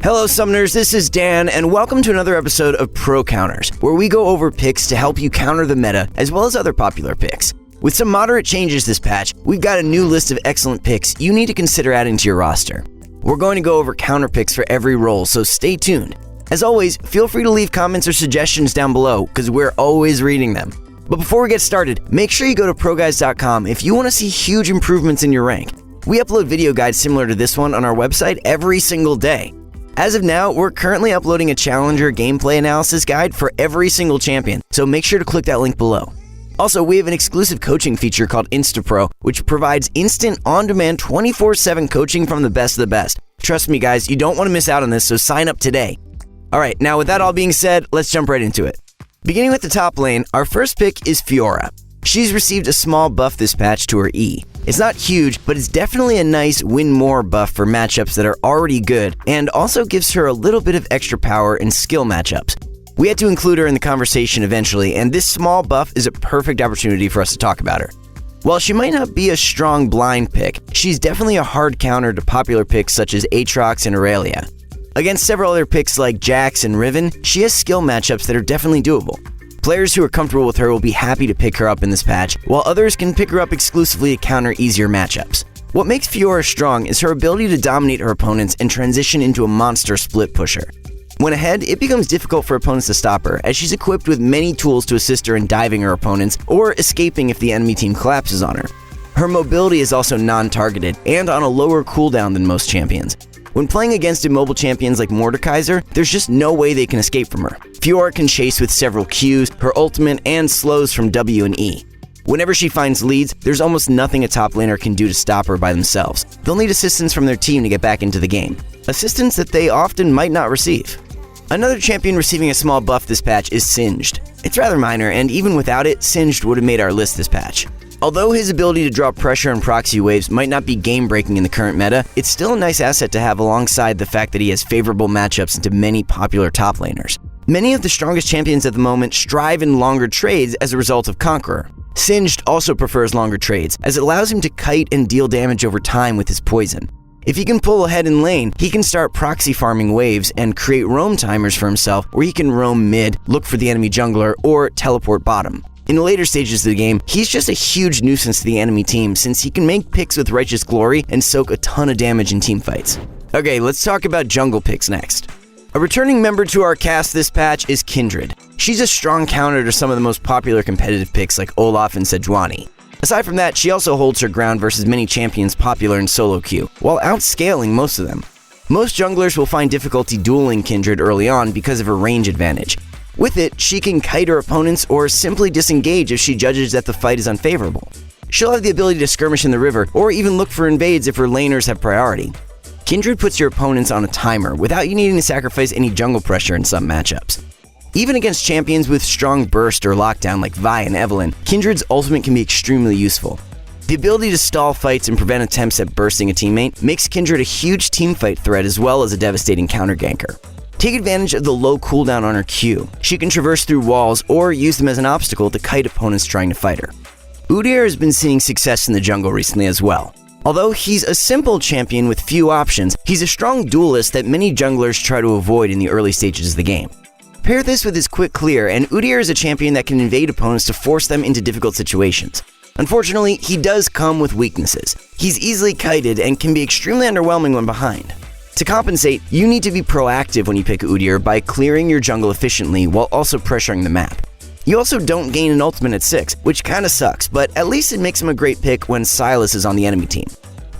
Hello Summoners, this is Dan, and welcome to another episode of Pro Counters, where we go over picks to help you counter the meta, as well as other popular picks. With some moderate changes this patch, we've got a new list of excellent picks you need to consider adding to your roster. We're going to go over counter picks for every role, so stay tuned. As always, feel free to leave comments or suggestions down below, because we're always reading them. But before we get started, make sure you go to ProGuides.com if you want to see huge improvements in your rank. We upload video guides similar to this one on our website every single day. As of now, we're currently uploading a Challenger gameplay analysis guide for every single champion, so make sure to click that link below. Also, we have an exclusive coaching feature called InstaPro, which provides instant, on-demand, 24/7 coaching from the best of the best. Trust me guys, you don't want to miss out on this, so sign up today. Alright, now with that all being said, let's jump right into it. Beginning with the top lane, our first pick is Fiora. She's received a small buff this patch to her E. It's not huge, but it's definitely a nice win more buff for matchups that are already good, and also gives her a little bit of extra power in skill matchups. We had to include her in the conversation eventually, and this small buff is a perfect opportunity for us to talk about her. While she might not be a strong blind pick, she's definitely a hard counter to popular picks such as Aatrox and Aurelia. Against several other picks like Jax and Riven, she has skill matchups that are definitely doable. Players who are comfortable with her will be happy to pick her up in this patch, while others can pick her up exclusively to counter easier matchups. What makes Fiora strong is her ability to dominate her opponents and transition into a monster split pusher. When ahead, it becomes difficult for opponents to stop her, as she's equipped with many tools to assist her in diving her opponents or escaping if the enemy team collapses on her. Her mobility is also non-targeted and on a lower cooldown than most champions. When playing against immobile champions like Mordekaiser, there's just no way they can escape from her. Fiora can chase with several Qs, her ultimate, and slows from W and E. Whenever she finds leads, there's almost nothing a top laner can do to stop her by themselves. They'll need assistance from their team to get back into the game. Assistance that they often might not receive. Another champion receiving a small buff this patch is Singed. It's rather minor, and even without it, Singed would have made our list this patch. Although his ability to draw pressure and proxy waves might not be game-breaking in the current meta, it's still a nice asset to have alongside the fact that he has favorable matchups into many popular top laners. Many of the strongest champions at the moment strive in longer trades as a result of Conqueror. Singed also prefers longer trades, as it allows him to kite and deal damage over time with his poison. If he can pull ahead in lane, he can start proxy farming waves and create roam timers for himself where he can roam mid, look for the enemy jungler, or teleport bottom. In the later stages of the game, he's just a huge nuisance to the enemy team since he can make picks with Righteous Glory and soak a ton of damage in teamfights. Okay, let's talk about jungle picks next. A returning member to our cast this patch is Kindred. She's a strong counter to some of the most popular competitive picks like Olaf and Sejuani. Aside from that, she also holds her ground versus many champions popular in solo queue, while outscaling most of them. Most junglers will find difficulty dueling Kindred early on because of her range advantage. With it, she can kite her opponents or simply disengage if she judges that the fight is unfavorable. She'll have the ability to skirmish in the river or even look for invades if her laners have priority. Kindred puts your opponents on a timer without you needing to sacrifice any jungle pressure in some matchups. Even against champions with strong burst or lockdown like Vi and Evelynn, Kindred's ultimate can be extremely useful. The ability to stall fights and prevent attempts at bursting a teammate makes Kindred a huge teamfight threat as well as a devastating counter ganker. Take advantage of the low cooldown on her Q. She can traverse through walls or use them as an obstacle to kite opponents trying to fight her. Udyr has been seeing success in the jungle recently as well. Although he's a simple champion with few options, he's a strong duelist that many junglers try to avoid in the early stages of the game. Pair this with his quick clear, and Udyr is a champion that can invade opponents to force them into difficult situations. Unfortunately, he does come with weaknesses. He's easily kited and can be extremely underwhelming when behind. To compensate, you need to be proactive when you pick Udyr by clearing your jungle efficiently while also pressuring the map. You also don't gain an ultimate at 6, which kinda sucks, but at least it makes him a great pick when Sylas is on the enemy team.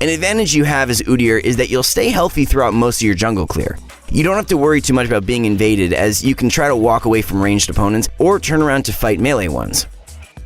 An advantage you have as Udyr is that you'll stay healthy throughout most of your jungle clear. You don't have to worry too much about being invaded, as you can try to walk away from ranged opponents or turn around to fight melee ones.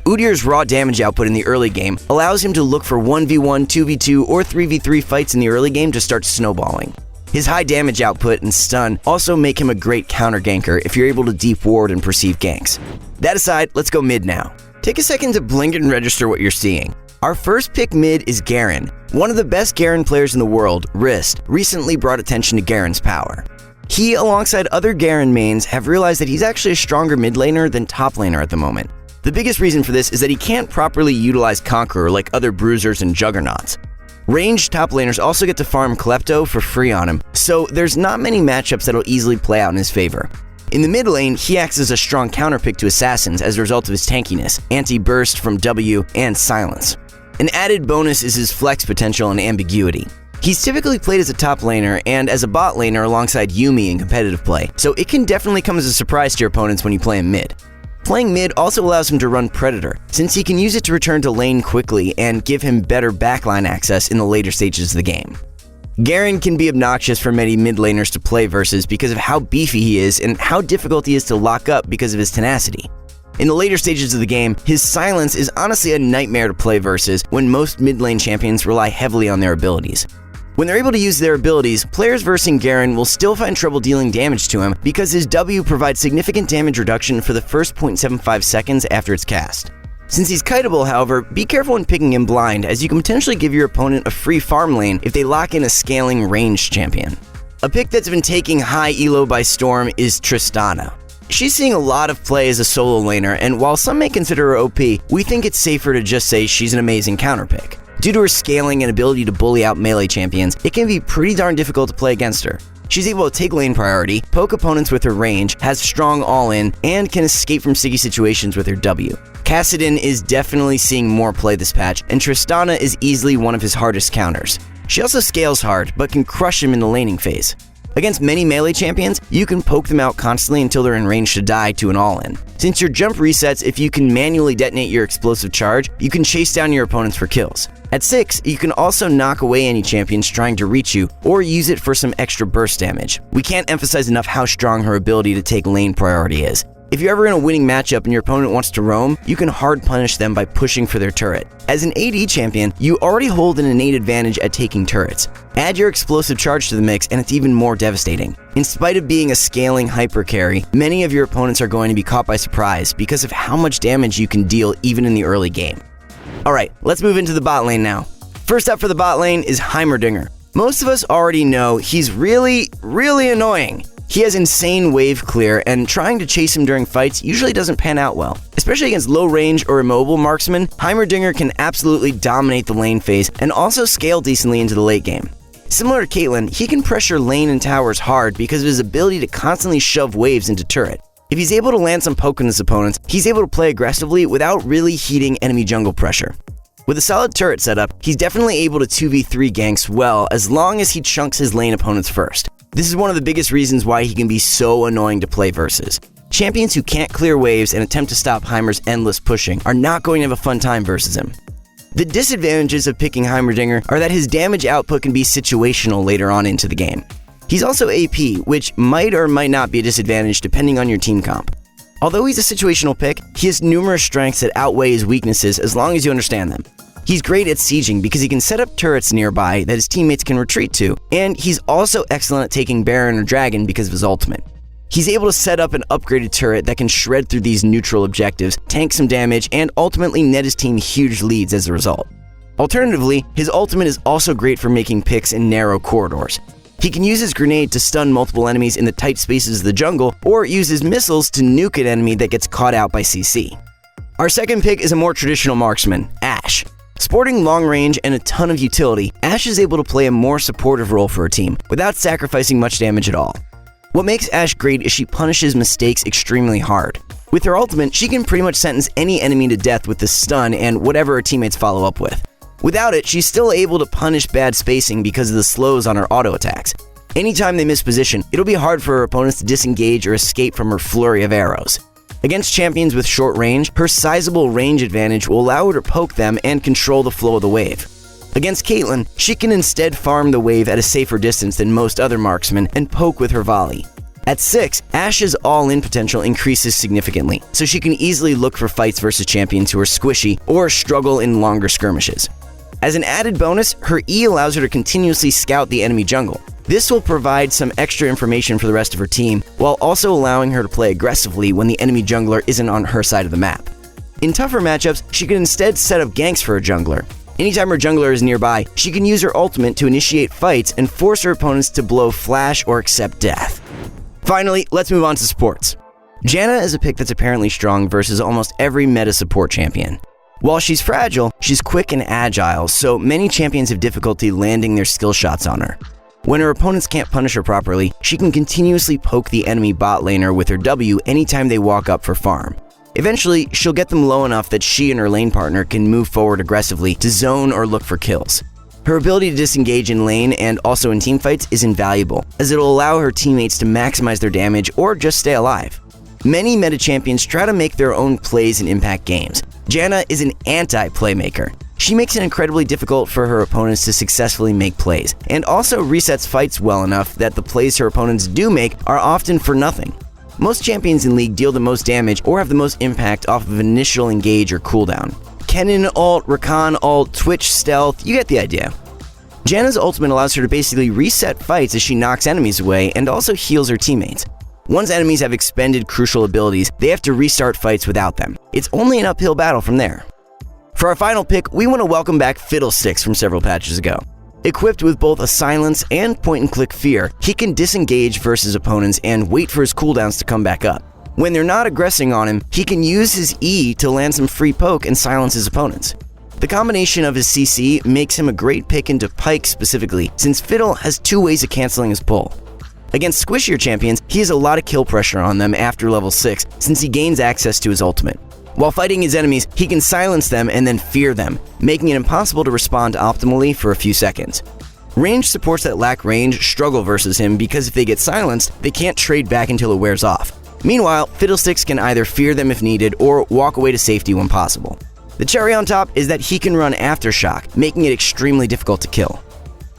Udyr's raw damage output in the early game allows him to look for 1v1, 2v2, or 3v3 fights in the early game to start snowballing. His high damage output and stun also make him a great counter ganker if you're able to deep ward and perceive ganks. That aside, let's go mid now. Take a second to blink and register what you're seeing. Our first pick mid is Garen. One of the best Garen players in the world, Wrist, recently brought attention to Garen's power. He, alongside other Garen mains, have realized that he's actually a stronger mid laner than top laner at the moment. The biggest reason for this is that he can't properly utilize Conqueror like other bruisers and juggernauts. Ranged top laners also get to farm Klepto for free on him, so there's not many matchups that'll easily play out in his favor. In the mid lane, he acts as a strong counterpick to assassins as a result of his tankiness, anti-burst from W, and silence. An added bonus is his flex potential and ambiguity. He's typically played as a top laner and as a bot laner alongside Yuumi in competitive play, so it can definitely come as a surprise to your opponents when you play him mid. Playing mid also allows him to run Predator, since he can use it to return to lane quickly and give him better backline access in the later stages of the game. Garen can be obnoxious for many mid laners to play versus because of how beefy he is and how difficult he is to lock up because of his tenacity. In the later stages of the game, his silence is honestly a nightmare to play versus when most mid lane champions rely heavily on their abilities. When they're able to use their abilities, players versing Garen will still find trouble dealing damage to him because his W provides significant damage reduction for the first 0.75 seconds after it's cast. Since he's kiteable, however, be careful when picking him blind, as you can potentially give your opponent a free farm lane if they lock in a scaling ranged champion. A pick that's been taking high elo by storm is Tristana. She's seeing a lot of play as a solo laner, and while some may consider her OP, we think it's safer to just say she's an amazing counterpick. Due to her scaling and ability to bully out melee champions, it can be pretty darn difficult to play against her. She's able to take lane priority, poke opponents with her range, has strong all-in, and can escape from sticky situations with her W. Kassadin is definitely seeing more play this patch, and Tristana is easily one of his hardest counters. She also scales hard, but can crush him in the laning phase. Against many melee champions, you can poke them out constantly until they're in range to die to an all-in. Since your jump resets if you can manually detonate your explosive charge, you can chase down your opponents for kills. At 6, you can also knock away any champions trying to reach you, or use it for some extra burst damage. We can't emphasize enough how strong her ability to take lane priority is. If you're ever in a winning matchup and your opponent wants to roam, you can hard punish them by pushing for their turret. As an AD champion, you already hold an innate advantage at taking turrets. Add your explosive charge to the mix and it's even more devastating. In spite of being a scaling hyper carry, many of your opponents are going to be caught by surprise because of how much damage you can deal even in the early game. Alright, let's move into the bot lane now. First up for the bot lane is Heimerdinger. Most of us already know he's really annoying. He has insane wave clear, and trying to chase him during fights usually doesn't pan out well. Especially against low range or immobile marksmen, Heimerdinger can absolutely dominate the lane phase and also scale decently into the late game. Similar to Caitlyn, he can pressure lane and towers hard because of his ability to constantly shove waves into turret. If he's able to land some poke on his opponents, he's able to play aggressively without really heating enemy jungle pressure. With a solid turret setup, he's definitely able to 2v3 ganks well as long as he chunks his lane opponents first. This is one of the biggest reasons why he can be so annoying to play versus. Champions who can't clear waves and attempt to stop Heimer's endless pushing are not going to have a fun time versus him. The disadvantages of picking Heimerdinger are that his damage output can be situational later on into the game. He's also AP, which might or might not be a disadvantage depending on your team comp. Although he's a situational pick, he has numerous strengths that outweigh his weaknesses as long as you understand them. He's great at sieging because he can set up turrets nearby that his teammates can retreat to, and he's also excellent at taking Baron or Dragon because of his ultimate. He's able to set up an upgraded turret that can shred through these neutral objectives, tank some damage, and ultimately net his team huge leads as a result. Alternatively, his ultimate is also great for making picks in narrow corridors. He can use his grenade to stun multiple enemies in the tight spaces of the jungle, or use his missiles to nuke an enemy that gets caught out by CC. Our second pick is a more traditional marksman, Ashe. Sporting long range and a ton of utility, Ashe is able to play a more supportive role for her team without sacrificing much damage at all. What makes Ashe great is she punishes mistakes extremely hard. With her ultimate, she can pretty much sentence any enemy to death with the stun and whatever her teammates follow up with. Without it, she's still able to punish bad spacing because of the slows on her auto attacks. Anytime they miss position, it'll be hard for her opponents to disengage or escape from her flurry of arrows. Against champions with short range, her sizable range advantage will allow her to poke them and control the flow of the wave. Against Caitlyn, she can instead farm the wave at a safer distance than most other marksmen and poke with her volley. At 6, Ashe's all-in potential increases significantly, so she can easily look for fights versus champions who are squishy or struggle in longer skirmishes. As an added bonus, her E allows her to continuously scout the enemy jungle. This will provide some extra information for the rest of her team, while also allowing her to play aggressively when the enemy jungler isn't on her side of the map. In tougher matchups, she can instead set up ganks for her jungler. Anytime her jungler is nearby, she can use her ultimate to initiate fights and force her opponents to blow flash or accept death. Finally, let's move on to supports. Janna is a pick that's apparently strong versus almost every meta support champion. While she's fragile, she's quick and agile, so many champions have difficulty landing their skill shots on her. When her opponents can't punish her properly, she can continuously poke the enemy bot laner with her W anytime they walk up for farm. Eventually, she'll get them low enough that she and her lane partner can move forward aggressively to zone or look for kills. Her ability to disengage in lane and also in teamfights is invaluable, as it'll allow her teammates to maximize their damage or just stay alive. Many meta champions try to make their own plays in impact games. Janna is an anti-playmaker. She makes it incredibly difficult for her opponents to successfully make plays, and also resets fights well enough that the plays her opponents do make are often for nothing. Most champions in League deal the most damage or have the most impact off of initial engage or cooldown. Kennen ult, Rakan ult, Twitch stealth, you get the idea. Janna's ultimate allows her to basically reset fights as she knocks enemies away and also heals her teammates. Once enemies have expended crucial abilities, they have to restart fights without them. It's only an uphill battle from there. For our final pick, we want to welcome back Fiddlesticks from several patches ago. Equipped with both a silence and point-and-click fear, he can disengage versus opponents and wait for his cooldowns to come back up. When they're not aggressing on him, he can use his E to land some free poke and silence his opponents. The combination of his CC makes him a great pick into Pyke specifically, since Fiddle has two ways of canceling his pull. Against squishier champions, he has a lot of kill pressure on them after level 6, since he gains access to his ultimate. While fighting his enemies, he can silence them and then fear them, making it impossible to respond optimally for a few seconds. Range supports that lack range struggle versus him because if they get silenced, they can't trade back until it wears off. Meanwhile, Fiddlesticks can either fear them if needed or walk away to safety when possible. The cherry on top is that he can run Aftershock, making it extremely difficult to kill.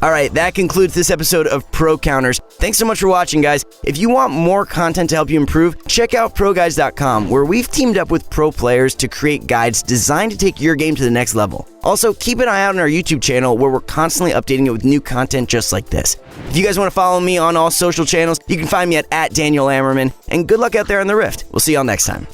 Alright, that concludes this episode of Pro Counters. Thanks so much for watching, guys. If you want more content to help you improve, check out ProGuides.com, where we've teamed up with pro players to create guides designed to take your game to the next level. Also, keep an eye out on our YouTube channel, where we're constantly updating it with new content just like this. If you guys want to follow me on all social channels, you can find me at @DanielAmmerman, and good luck out there on the Rift. We'll see y'all next time.